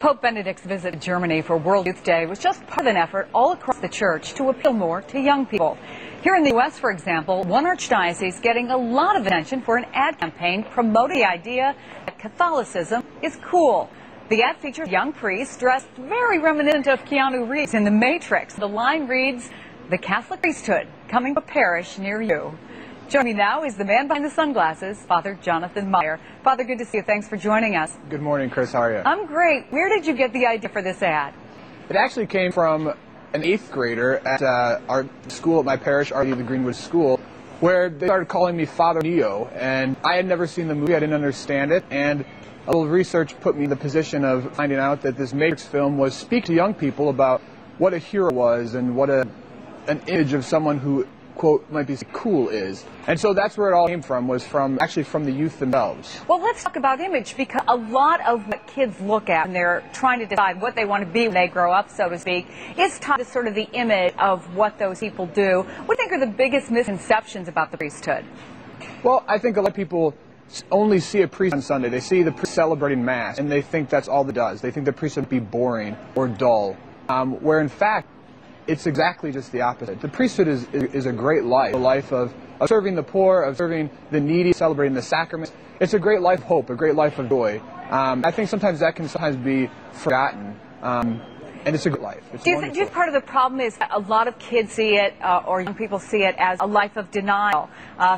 Pope Benedict's visit to Germany for World Youth Day was just part of an effort all across the church to appeal more to young people. Here in the U.S., for example, one archdiocese getting a lot of attention for an ad campaign promoting the idea that Catholicism is cool. The ad features young priests dressed very reminiscent of Keanu Reeves in The Matrix. The line reads, "The Catholic priesthood coming to a parish near you." Joining me now is the man behind the sunglasses, Father Jonathan Meyer. Father, good to see you. Thanks for joining us. Good morning, Chris. How are you? I'm great. Where did you get the idea for this ad? It actually came from an 8th grader at our school at my parish, the Greenwood School, where they started calling me Father Neo. And I had never seen the movie. I didn't understand it. And a little research put me in the position of finding out that this Matrix film was speak to young people about what a hero was and what an image of someone who, quote, might be cool is. And so that's where it all came from, was actually from the youth themselves. Well, let's talk about image, because a lot of what kids look at when they're trying to decide what they want to be when they grow up, so to speak, is tied to sort of the image of what those people do. What do you think are the biggest misconceptions about the priesthood? Well, I think a lot of people only see a priest on Sunday. They see the priest celebrating Mass, and they think that's all it does. They think the priest would be boring or dull, where in fact, it's exactly just the opposite. The priesthood is a great life, a life of serving the poor, of serving the needy, celebrating the sacraments. It's a great life of hope, a great life of joy. I think sometimes that can be forgotten, and it's a good life. Do you think part of the problem is that a lot of kids see it, or young people see it, as a life of denial?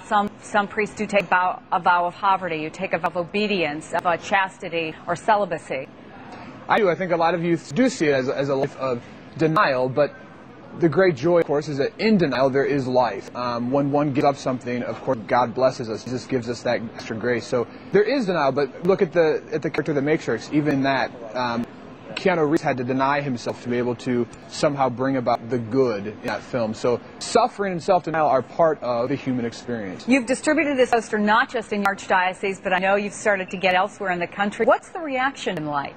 Some priests do take a vow of poverty, you take a vow of obedience, of chastity or celibacy. I do. I think a lot of youth do see it as a life of denial, but the great joy, of course, is that in denial there is life. When one gives up something, of course, God blesses us. Jesus gives us that extra grace. So there is denial, but look at the character of the Matrix. Even that, Keanu Reeves had to deny himself to be able to somehow bring about the good in that film. So suffering and self-denial are part of the human experience. You've distributed this poster not just in your archdiocese, but I know you've started to get elsewhere in the country. What's the reaction been like?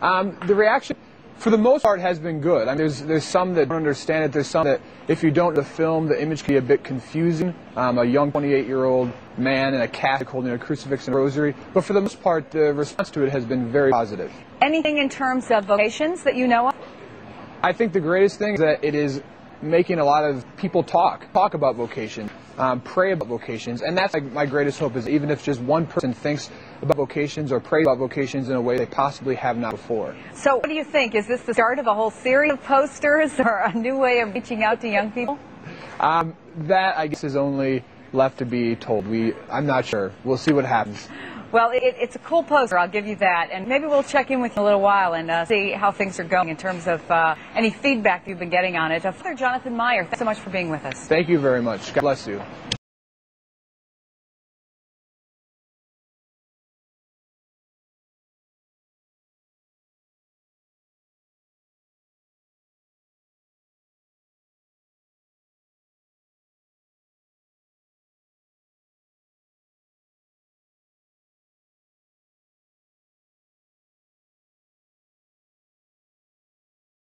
The reaction, for the most part, has been good. I mean, there's some that don't understand it. There's some that, if you don't know the film, the image can be a bit confusing. A young 28-year-old man in a cassock holding a crucifix and a rosary. But for the most part, the response to it has been very positive. Anything in terms of vocations that you know of? I think the greatest thing is that it is making a lot of people talk about vocation, pray about vocations, and that's like my greatest hope, is even if just one person thinks about vocations or prays about vocations in a way they possibly have not before. So what do you think? Is this the start of a whole series of posters or a new way of reaching out to young people? That, I guess, is only left to be told. I'm not sure. We'll see what happens. Well, it's a cool poster, I'll give you that, and maybe we'll check in with you in a little while and see how things are going in terms of any feedback you've been getting on it. Father Jonathan Meyer, thanks so much for being with us. Thank you very much. God bless you.